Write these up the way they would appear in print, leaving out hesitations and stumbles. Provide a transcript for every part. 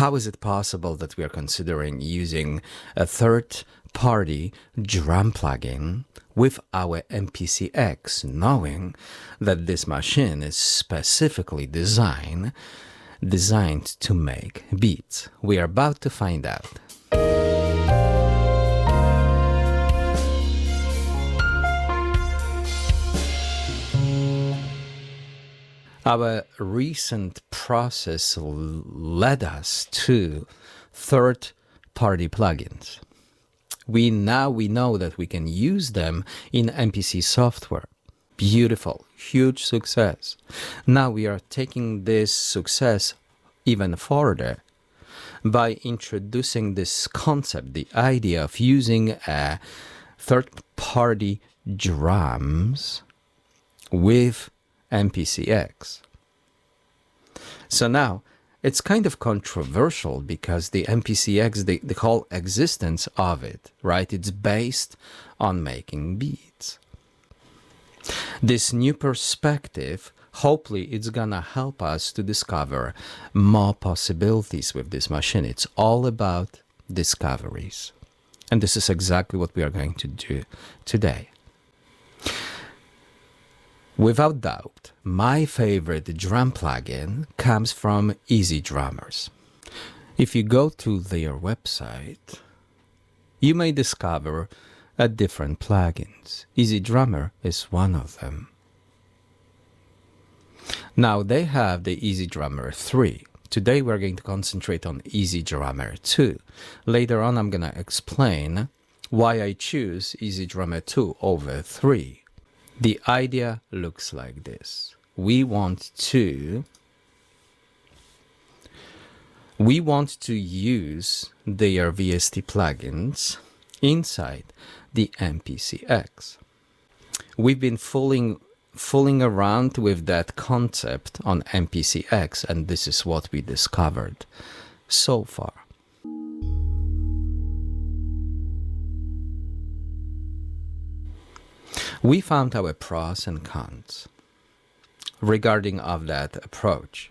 How is it possible that we are considering using a third-party drum plugin with our MPC-X, knowing that this machine is specifically designed to make beats? We are about to find out. Our recent process led us to third-party plugins. We know that we can use them in MPC software. Beautiful, huge success. Now we are taking this success even further by introducing this concept, the idea of using a third-party drums with MPC-X. So now, it's kind of controversial because the MPC-X, the whole existence of it, right? It's based on making beats. This new perspective, hopefully it's gonna help us to discover more possibilities with this machine. It's all about discoveries. And this is exactly what we are going to do today. Without doubt, my favorite drum plugin comes from EZdrummers. If you go to their website, you may discover different plugins. EZdrummer is one of them. Now they have the EZdrummer 3. Today we're going to concentrate on EZdrummer 2. Later on I'm going to explain why I choose EZdrummer 2 over 3. The idea looks like this. We want to use their VST plugins inside the MPC-X. We've been fooling around with that concept on MPC-X, and this is what we discovered so far. We found our pros and cons regarding of that approach.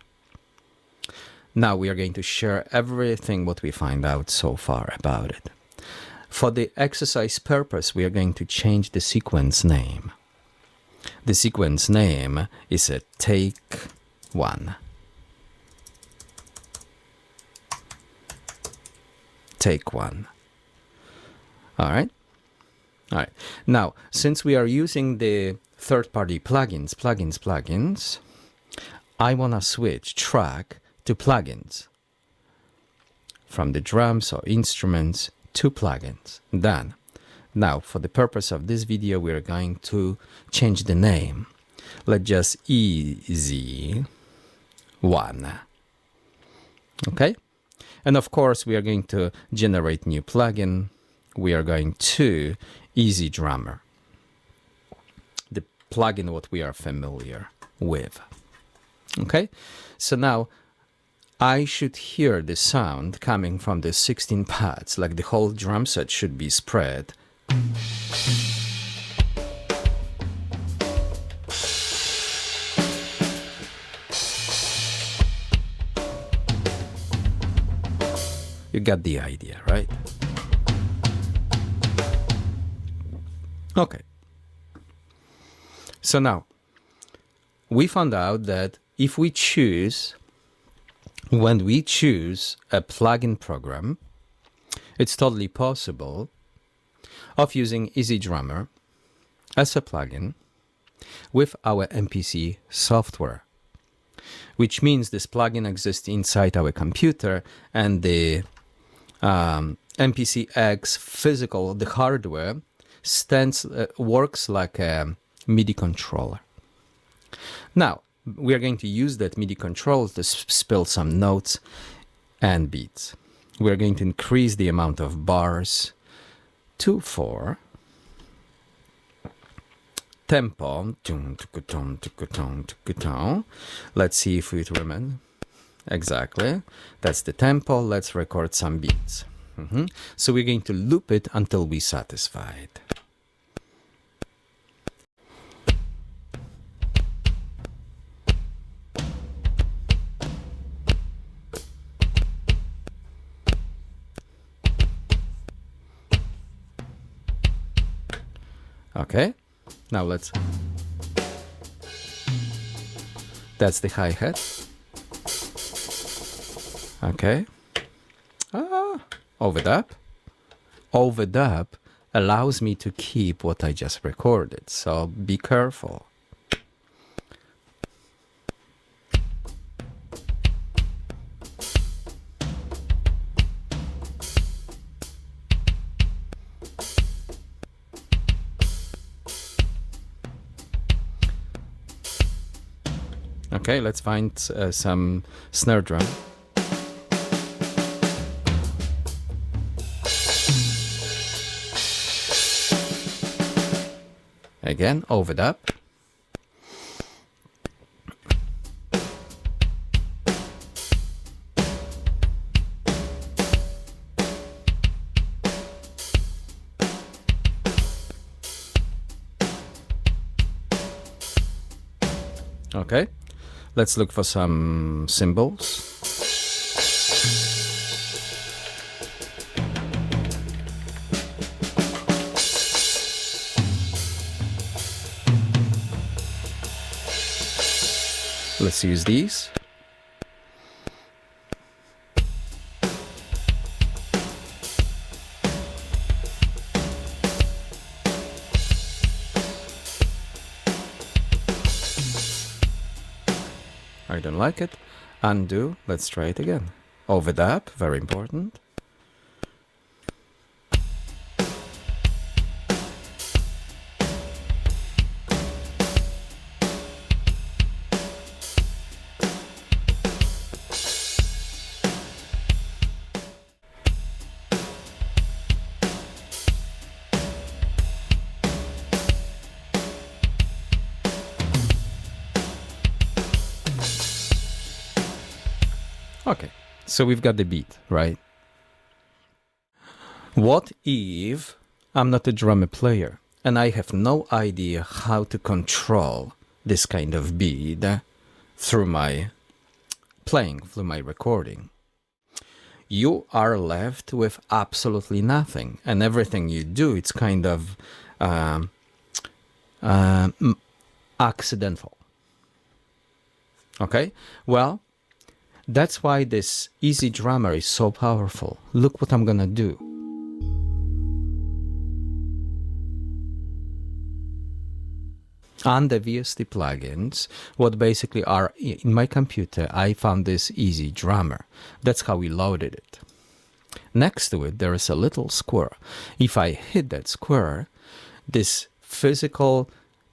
Now we are going to share everything what we find out so far about it. For the exercise purpose, we are going to change the sequence name. The sequence name is a take one. Take one. All right. All right. Now, since we are using the third-party plugins, I want to switch track to plugins. From the drums or instruments to plugins. Done. Now, for the purpose of this video, we are going to change the name. Let's just EZ1. Okay? And of course, we are going to generate new plugin. We are going to EZdrummer, the plugin what we are familiar with. Okay, so now I should hear the sound coming from the 16 pads, like the whole drum set should be spread. You got the idea, right? Okay, so now we found out that if we choose, when we choose a plugin program, it's totally possible of using EZdrummer as a plugin with our MPC software, which means this plugin exists inside our computer, and the MPC-X physical, the hardware, works like a MIDI controller. Now, we are going to use that MIDI controller to spill some notes and beats. We are going to increase the amount of bars to 4. Tempo. Let's see if we remember. Exactly. That's the tempo. Let's record some beats. So we're going to loop it until we're satisfied. Okay, now let's... That's the hi-hat. Okay. Overdub. Overdub allows me to keep what I just recorded, so be careful. Okay, let's find some snare drum. Again, overdub. Okay, let's look for some cymbals. Let's use these. I don't like it. Undo. Let's try it again. Overdub, very important. Okay, so we've got the beat, right? What if I'm not a drummer player and I have no idea how to control this kind of beat through my playing, through my recording? You are left with absolutely nothing, and everything you do, it's kind of accidental. Okay, well, that's why this easy drummer is so powerful. Look what I'm gonna do. On the VST plugins, what basically are in my computer, I found this easy drummer. That's how we loaded it. Next to it, there is a little square. If I hit that square, this physical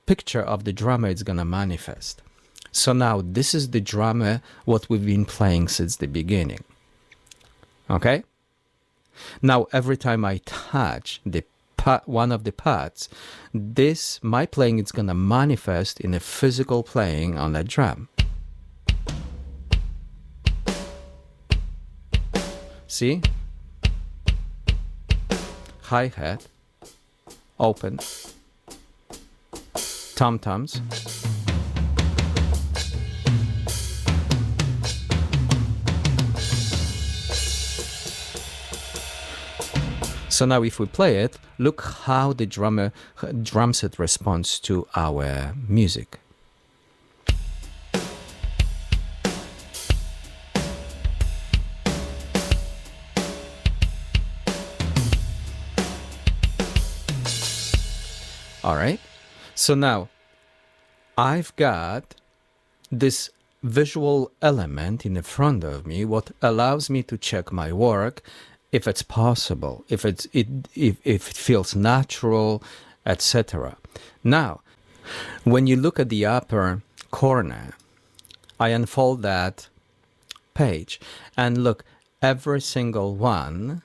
picture of the drummer is gonna manifest. So now this is the drummer what we've been playing since the beginning. Okay? Now every time I touch the one of the pads, this my playing is gonna manifest in a physical playing on that drum. See? Hi-hat, open, tom-toms. So now if we play it, look how the drum set responds to our music. All right, so now I've got this visual element in the front of me, what allows me to check my work, if it's possible, if it feels natural, etc. Now, when you look at the upper corner, I unfold that page and look, every single one,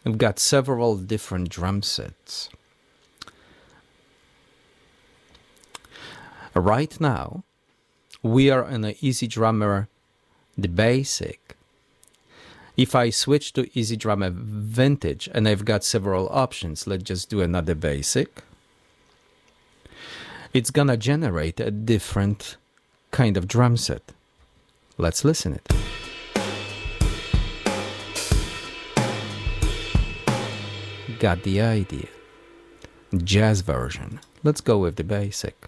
I've got several different drum sets. Right now, we are in an Easy Drummer, the basic. If I switch to Easy Drummer Vintage, and I've got several options, let's just do another basic. It's gonna generate a different kind of drum set. Let's listen it. Got the idea. jazz version. Let's go with the basic.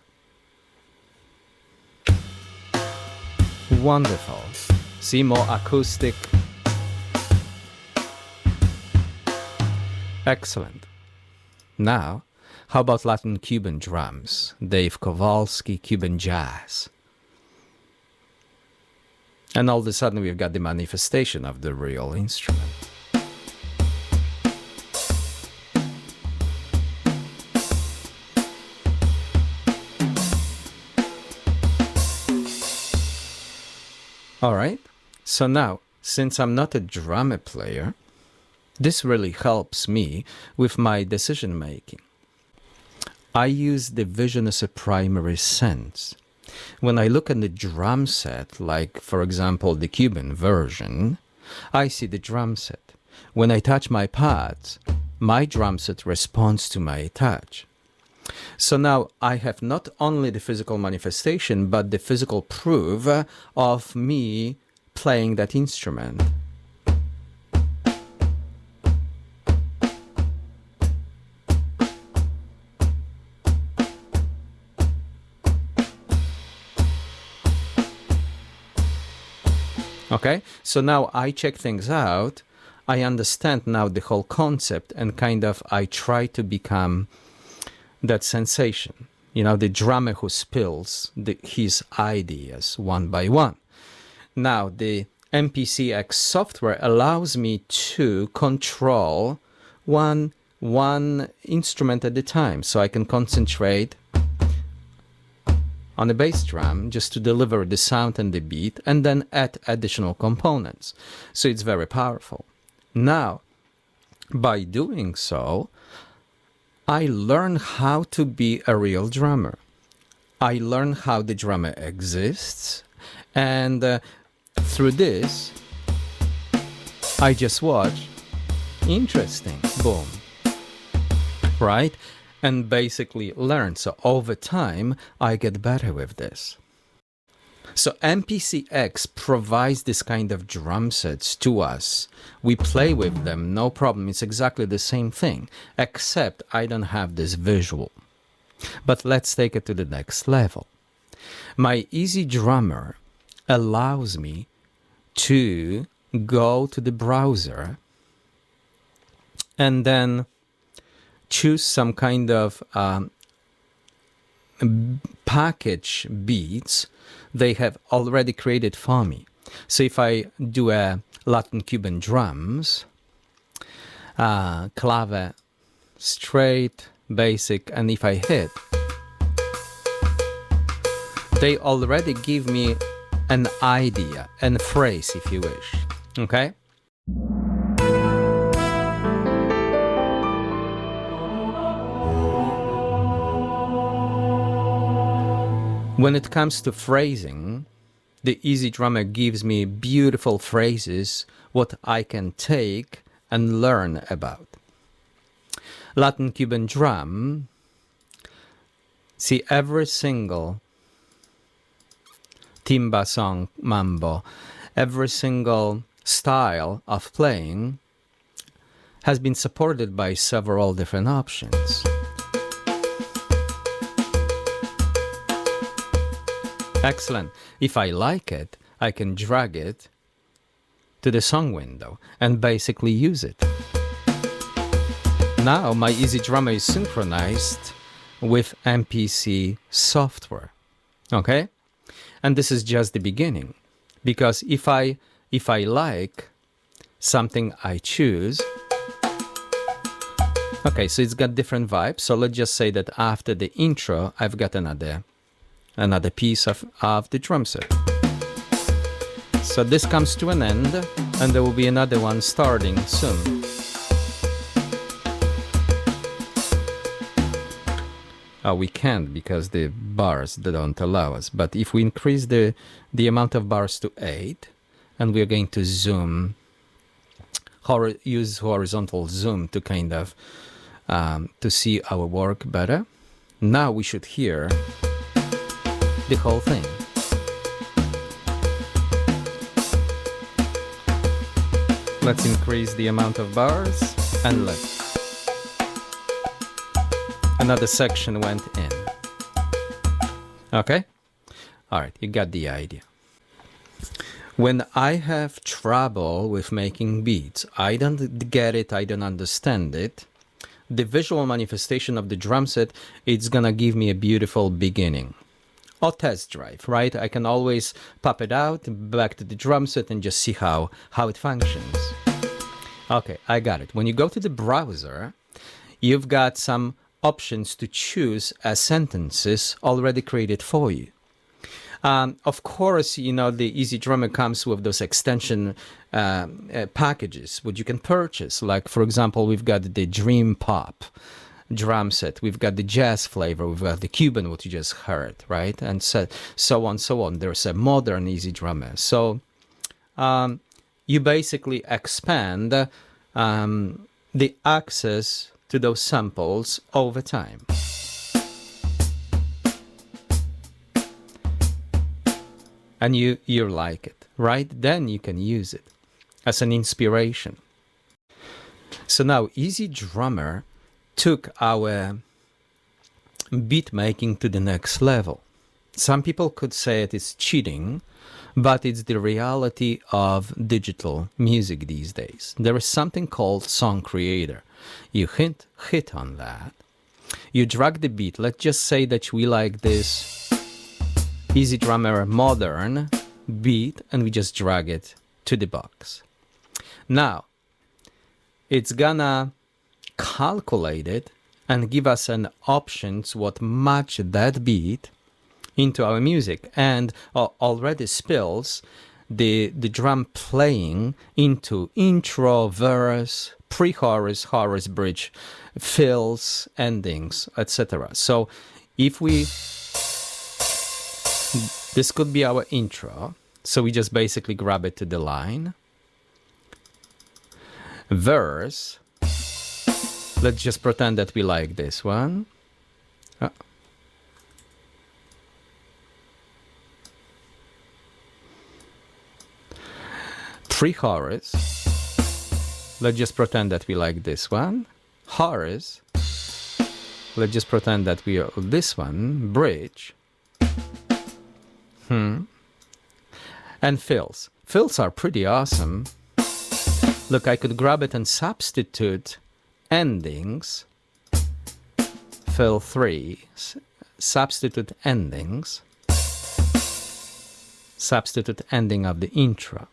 Wonderful. See, more acoustic. Excellent. Now, how about Latin Cuban drums? Dave Kowalski, Cuban jazz. And all of a sudden we've got the manifestation of the real instrument. All right, so now, since I'm not a drummer player, this really helps me with my decision making. I use the vision as a primary sense. When I look at the drum set, like for example the Cuban version, I see the drum set. When I touch my pads, my drum set responds to my touch. So now I have not only the physical manifestation, but the physical proof of me playing that instrument. Okay, so now I check things out, I understand now the whole concept, and kind of I try to become that sensation, you know, the drummer who spills his ideas one by one. Now, the MPC X software allows me to control one instrument at a time, so I can concentrate on the bass drum just to deliver the sound and the beat, and then add additional components. So it's very powerful. Now, by doing so, I learn how to be a real drummer. I learn how the drummer exists, and through this, I just watch. Interesting, boom, right? And basically learn. So over time, I get better with this. So MPCX provides this kind of drum sets to us. We play with them, no problem. It's exactly the same thing, except I don't have this visual. But let's take it to the next level. My Easy Drummer allows me to go to the browser and then choose some kind of package beats they have already created for me. So if I do a Latin Cuban drums, clave, straight, basic, and if I hit, they already give me an idea and phrase, if you wish. Okay? When it comes to phrasing, the Easy Drummer gives me beautiful phrases, what I can take and learn about. Latin Cuban drum, see every single timba song, mambo, every single style of playing has been supported by several different options. Excellent. If I like it, I can drag it to the song window and basically use it. Now my Easy Drummer is synchronized with MPC software. Okay? And this is just the beginning. Because if I like something I choose, okay, so it's got different vibes. So let's just say that after the intro, I've got another piece of the drum set. So this comes to an end, and there will be another one starting soon. We can't because the bars, they don't allow us. But if we increase the amount of bars to 8, and we're going to zoom, use horizontal zoom to kind of to see our work better. Now we should hear the whole thing. Let's increase the amount of bars and let's. another section went in. Okay? All right, you got the idea. When I have trouble with making beats, I don't get it, I don't understand it, the visual manifestation of the drum set, it's gonna give me a beautiful beginning. Or test drive, right? I can always pop it out, back to the drum set and just see how it functions. Okay, I got it. When you go to the browser, you've got some options to choose as sentences already created for you. Of course, you know, the Easy Drummer comes with those extension packages, which you can purchase. Like, for example, we've got the Dream Pop drum set, we've got the jazz flavor, we've got the Cuban, what you just heard, right? And so on. There's a modern Easy Drummer. So you basically expand the access to those samples over time. And you like it, right? Then you can use it as an inspiration. So now Easy Drummer took our beat making to the next level. Some people could say it is cheating, but it's the reality of digital music these days. There is something called Song Creator. You hit on that. You drag the beat. Let's just say that we like this Easy Drummer modern beat, and we just drag it to the box. Now, it's gonna calculate it and give us an options what match that beat into our music, and already spills the drum playing into intro, verse, pre-chorus, chorus, bridge, fills, endings, etc. So if we, this could be our intro, so we just basically grab it to the line. Verse, let's just pretend that we like this one. Pre-chorus, let's just pretend that we like this one. Chorus, let's just pretend that we are this one. Bridge, and fills. Fills are pretty awesome. Look, I could grab it and substitute endings. Fill 3, substitute endings, substitute ending of the intro.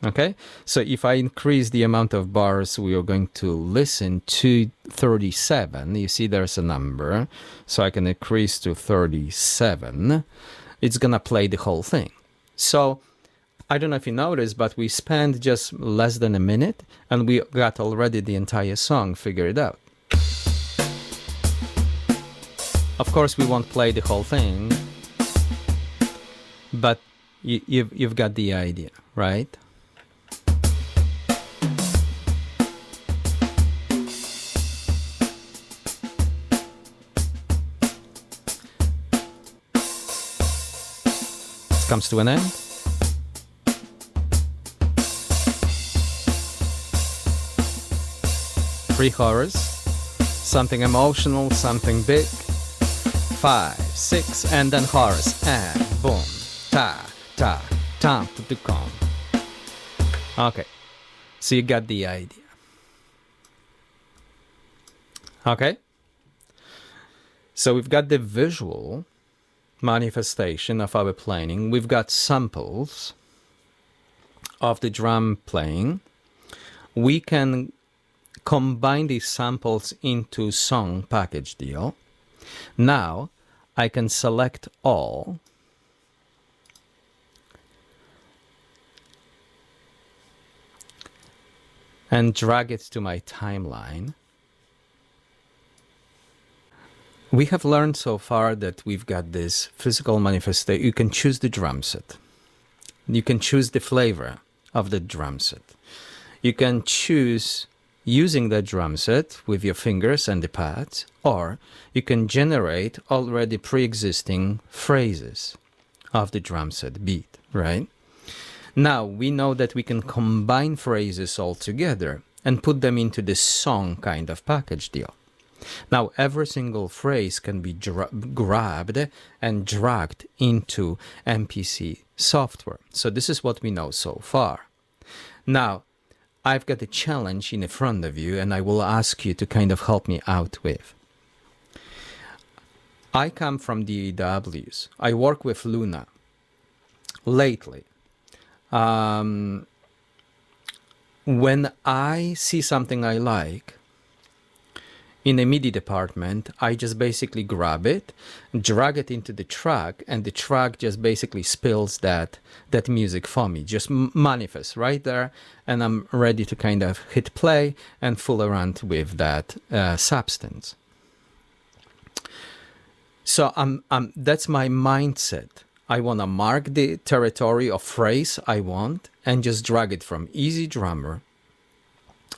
Okay, so if I increase the amount of bars we are going to listen to 37, you see there's a number, so I can increase to 37. It's gonna play the whole thing. So I don't know if you noticed, but we spent just less than a minute and we got already the entire song figured out. Of course, we won't play the whole thing, but you've got the idea, right? Comes to an end. Pre-chorus, something emotional, something big. 5, 6, and then chorus, and boom, ta, ta, tam, to come. Okay, so you got the idea. Okay, so we've got the visual manifestation of our playing. We've got samples of the drum playing. We can combine these samples into song package deal. Now I can select all and drag it to my timeline. We have learned so far that we've got this physical manifestation. You can choose the drum set. You can choose the flavor of the drum set. You can choose using the drum set with your fingers and the pads, or you can generate already pre-existing phrases of the drum set beat, right? Now, we know that we can combine phrases all together and put them into this song kind of package deal. Now, every single phrase can be grabbed and dragged into MPC software. So this is what we know so far. Now, I've got a challenge in front of you, and I will ask you to kind of help me out with. I come from the DAWs. I work with Luna. Lately, when I see something I like in the MIDI department, I just basically grab it, drag it into the track, and the track just basically spills that music for me, just manifests right there, and I'm ready to kind of hit play and fool around with that substance. So that's my mindset. I want to mark the territory of phrase I want and just drag it from Easy Drummer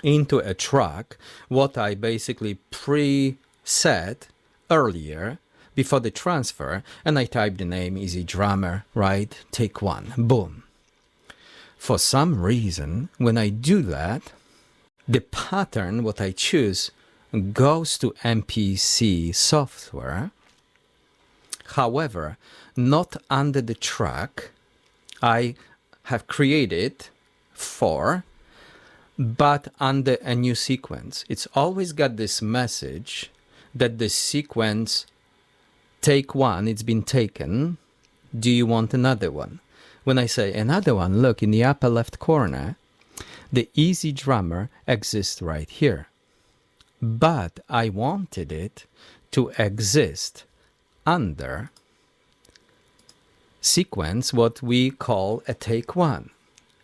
into a track, what I basically preset earlier before the transfer, and I type the name Easy Drummer, right? Take one, boom. For some reason, when I do that, the pattern, what I choose, goes to MPC software. However, not under the track I have created for, but under a new sequence. It's always got this message that the sequence, take one, it's been taken. Do you want another one? When I say another one, look in the upper left corner, the Easy Drummer exists right here. But I wanted it to exist under sequence, what we call a take one.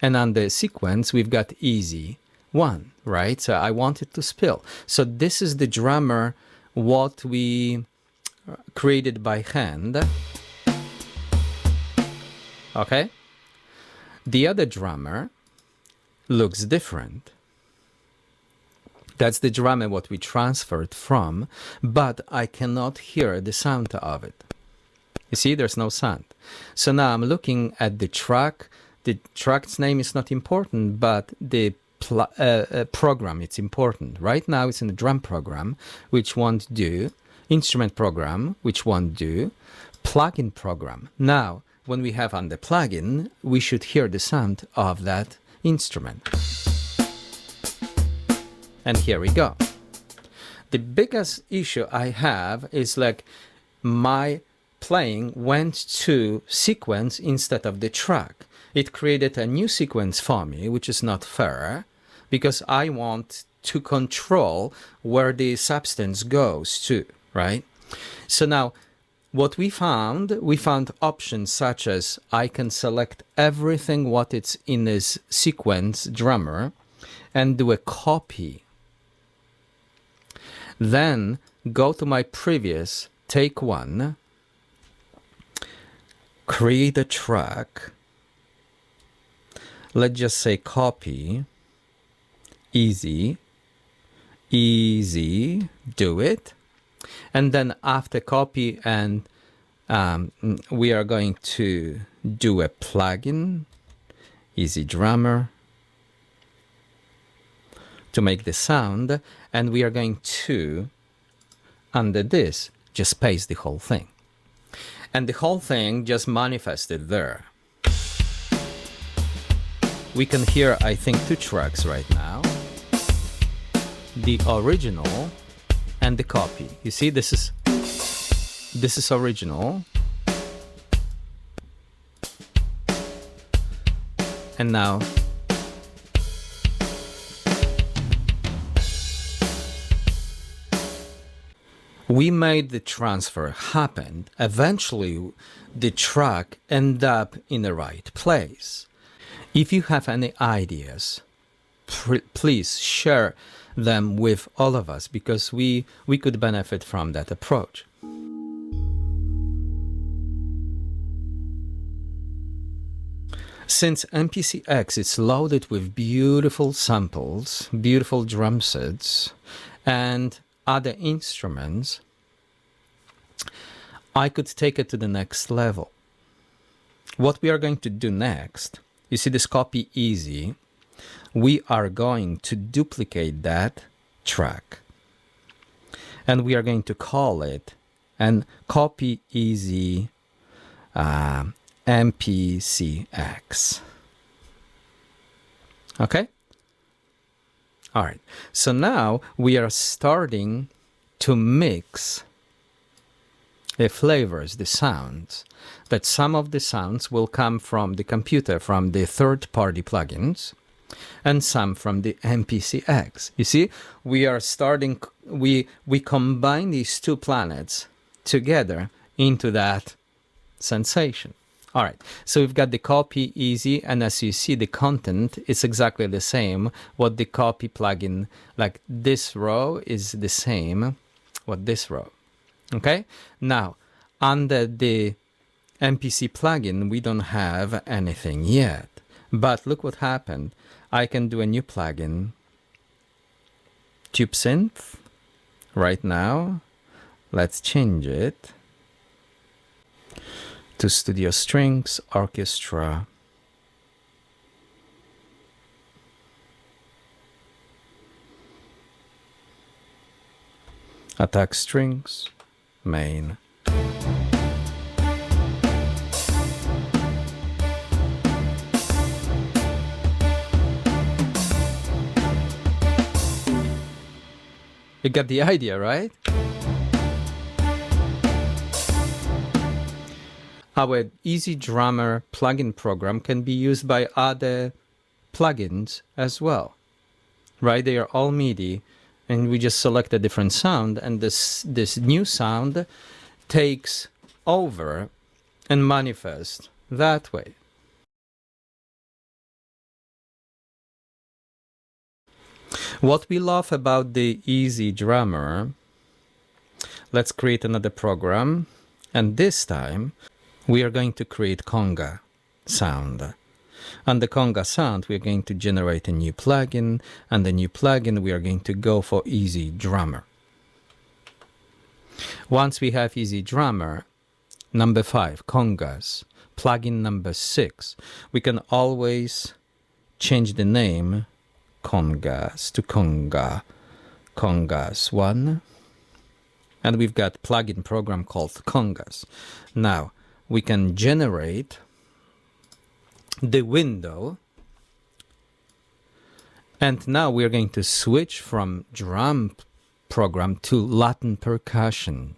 And under sequence, we've got Easy one, right? So I want it to spill. So this is the drummer, what we created by hand. Okay? The other drummer looks different. That's the drummer what we transferred from, but I cannot hear the sound of it. You see, there's no sound. So now I'm looking at the track. The track's name is not important, but the program, it's important. Right now it's in the drum program, which won't do, instrument program, which won't do, plugin program. Now, when we have on the plugin, we should hear the sound of that instrument. And here we go. The biggest issue I have is like my playing went to sequence instead of the track. It created a new sequence for me, which is not fair, because I want to control where the substance goes to, right? So now, what we found options such as I can select everything what it's in this sequence drummer and do a copy. Then go to my previous take one, create a track. Let's just say copy, easy, do it. And then after copy and we are going to do a plugin, Easy Drummer, to make the sound. And we are going to, under this, just paste the whole thing. And the whole thing just manifested there. We can hear, I think, two tracks right now. The original and the copy. You see, this is original. And now we made the transfer happen. Eventually, the track ended up in the right place. If you have any ideas, please share them with all of us, because we could benefit from that approach. Since MPC-X is loaded with beautiful samples, beautiful drum sets, and other instruments, I could take it to the next level. What we are going to do next, you see this copy easy, we are going to duplicate that track. and we are going to call it and copy easy MPCX. Okay? All right. So now we are starting to mix the flavors, the sounds. But some of the sounds will come from the computer, from the third-party plugins, and some from the MPCX. You see, we are starting, we combine these two planets together into that sensation. All right, so we've got the copy easy, and as you see, the content is exactly the same. What the copy plugin, like this row is the same what this row. Okay, now under the MPC plugin, we don't have anything yet, but look what happened. I can do a new plugin, Tube Synth, right now. Let's change it to Studio Strings Orchestra. Attack strings, main. You got the idea, right? Our Easy Drummer plugin program can be used by other plugins as well, right? They are all MIDI, and we just select a different sound, and this new sound takes over and manifests that way. What we love about the Easy Drummer, let's create another program, and this time we are going to create conga sound. On the conga sound, we are going to generate a new plugin, and the new plugin we are going to go for Easy Drummer. Once we have Easy Drummer, number 5, congas, plugin number 6, we can always change the name congas to congas 1, and we've got plugin program called congas. Now we can generate the window, and now we are going to switch from drum program to Latin percussion.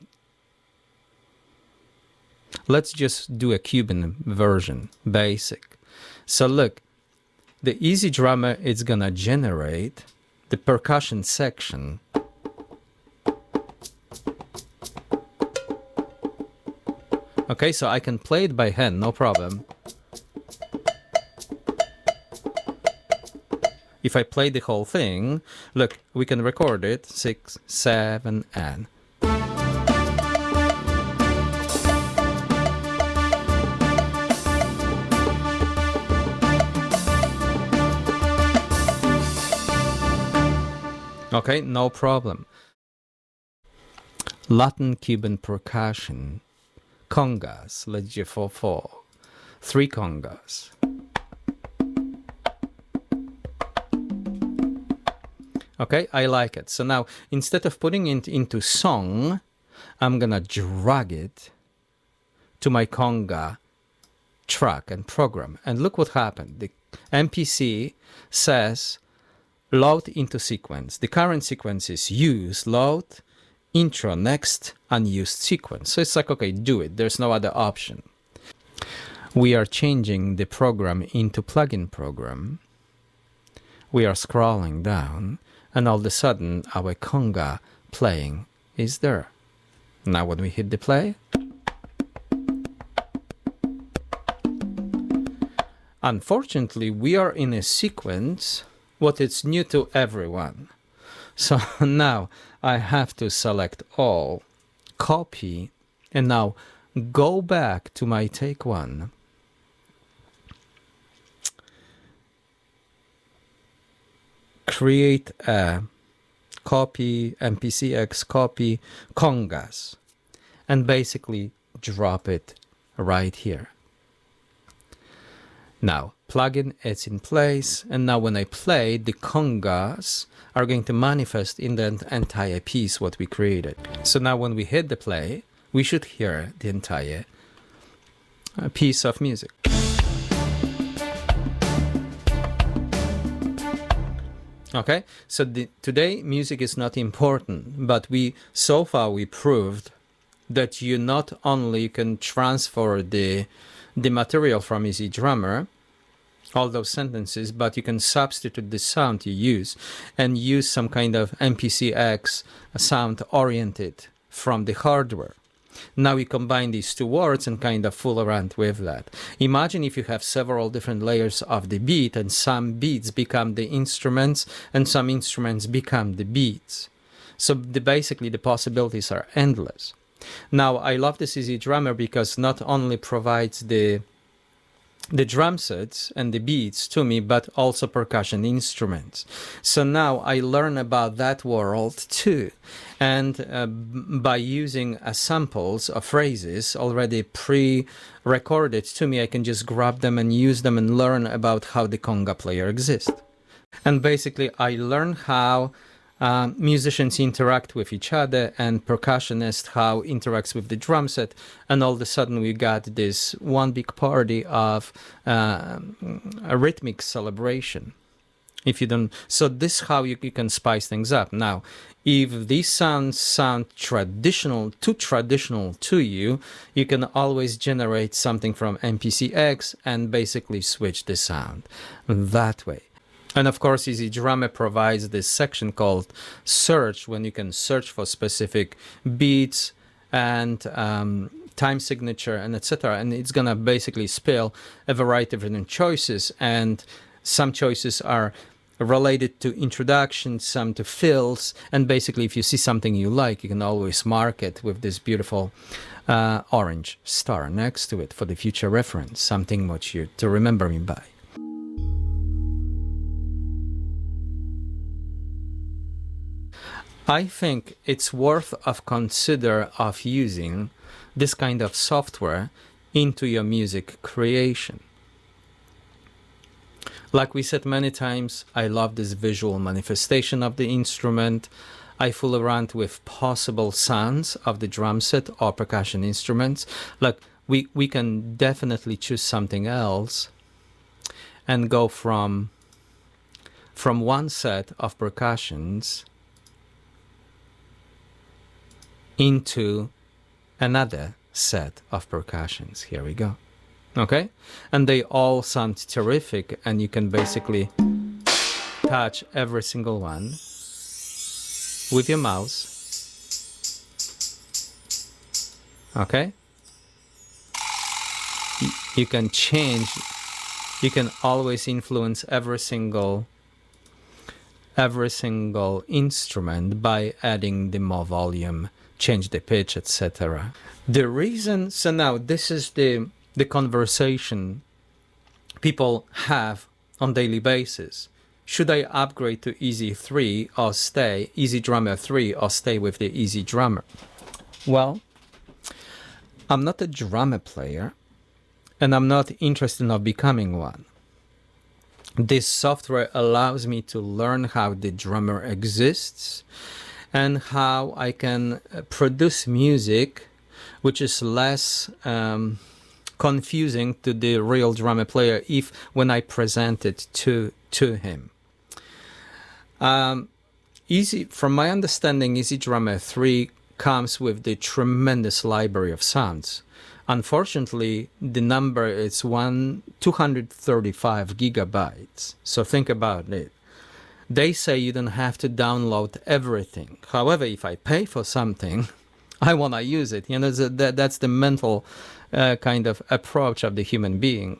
Let's just do a Cuban version, basic. So look, the Easy Drummer is gonna generate the percussion section. Okay, so I can play it by hand, no problem. If I play the whole thing, look, we can record it, 6, 7, and. Okay, no problem. Latin Cuban percussion, congas, let's do 4/4, 3 congas. Okay, I like it. So now, instead of putting it into song, I'm gonna drag it to my conga track and program. And look what happened. The MPC says load into sequence. The current sequence is use, load, intro, next, unused sequence. So it's like, okay, do it. There's no other option. We are changing the program into plugin program. We are scrolling down, and all of a sudden our conga playing is there. Now when we hit the play, unfortunately we are in a sequence what is new to everyone. So now I have to select all, copy, and now go back to my take 1. Create a copy, MPCX copy, congas, and basically drop it right here. Now, plugin is in place, and now when I play, the congas are going to manifest in the entire piece what we created. So now when we hit the play, we should hear the entire piece of music. Okay, so today music is not important, but so far we proved that you not only can transfer the material from EZDrummer, all those sentences, but you can substitute the sound you use and use some kind of MPCX sound oriented from the hardware. Now we combine these two words and kind of fool around with that. Imagine if you have several different layers of the beat, and some beats become the instruments and some instruments become the beats. So basically the possibilities are endless. Now I love this EZDrummer because not only provides the drum sets and the beats to me, but also percussion instruments. So now I learn about that world too. And by using samples of phrases already pre-recorded to me, I can just grab them and use them and learn about how the conga player exists. And basically I learn how musicians interact with each other and percussionist how interacts with the drum set, and all of a sudden we got this one big party of a rhythmic celebration. If you don't, so this is how you can spice things up. Now, if these sounds sound too traditional to you, you can always generate something from MPCX and basically switch the sound that way. And of course, EZDrummer provides this section called search, when you can search for specific beats and time signature and etc. And it's gonna basically spill a variety of different choices, and some choices are related to introduction, some to fills, and basically if you see something you like, you can always mark it with this beautiful orange star next to it for the future reference, something what you to remember me by. I think it's worth of consider of using this kind of software into your music creation. Like we said many times, I love this visual manifestation of the instrument. I fool around with possible sounds of the drum set or percussion instruments. Like we can definitely choose something else and go from one set of percussions into another set of percussions. Here we go. Okay, and they all sound terrific, and you can basically touch every single one with your mouse. Okay, you can change, you can always influence every single instrument by adding the more volume, change the pitch, etc. The reason, so now this is the conversation people have on daily basis. Should I upgrade to EZ3 or stay EZDrummer 3 or stay with the EZDrummer? Well, I'm not a drummer player and I'm not interested in becoming one. This software allows me to learn how the drummer exists and how I can produce music which is less confusing to the real drummer player when I present it to him. From my understanding, EZDrummer 3 comes with the tremendous library of sounds. Unfortunately, the number is 235 gigabytes. So think about it. They say you don't have to download everything. However, if I pay for something, I want to use it. You know, that's the mental kind of approach of the human being.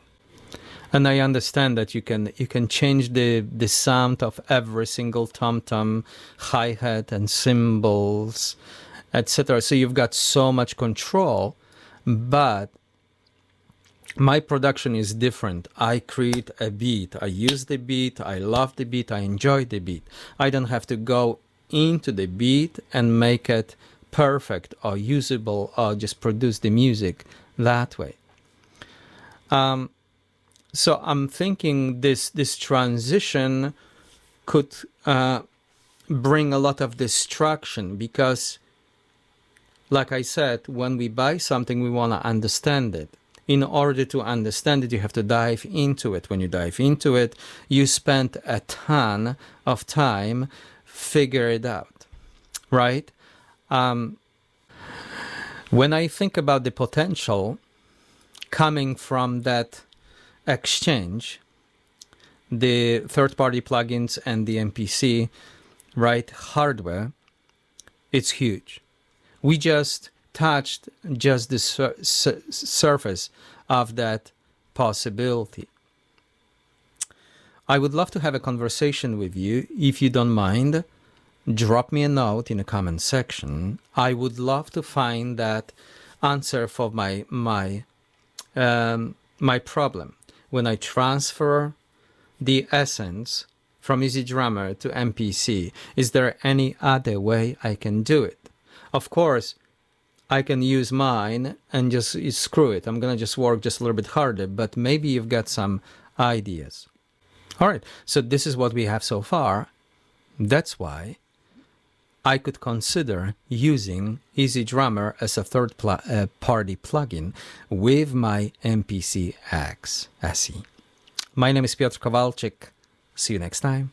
And I understand that you can change the sound of every single tom-tom, hi-hat and cymbals, etc. So you've got so much control, but my production is different. I create a beat, I use the beat, I love the beat, I enjoy the beat. I don't have to go into the beat and make it perfect or usable or just produce the music that way. So I'm thinking this transition could bring a lot of distraction, because, like I said, when we buy something, we want to understand it. In order to understand it, you have to dive into it. When you dive into it, you spend a ton of time figure it out, right? When I think about the potential coming from that exchange, the third-party plugins and the MPC, right, hardware, it's huge. We just touched just the surface of that possibility. I would love to have a conversation with you. If you don't mind, drop me a note in the comment section. I would love to find that answer for my problem. When I transfer the essence from EasyDrummer to MPC, is there any other way I can do it? Of course, I can use mine and just screw it. I'm gonna just work just a little bit harder, but maybe you've got some ideas. All right, so this is what we have so far. That's why I could consider using EasyDrummer as a third-party plugin with my MPC X SE. My name is Piotr Kowalczyk. See you next time.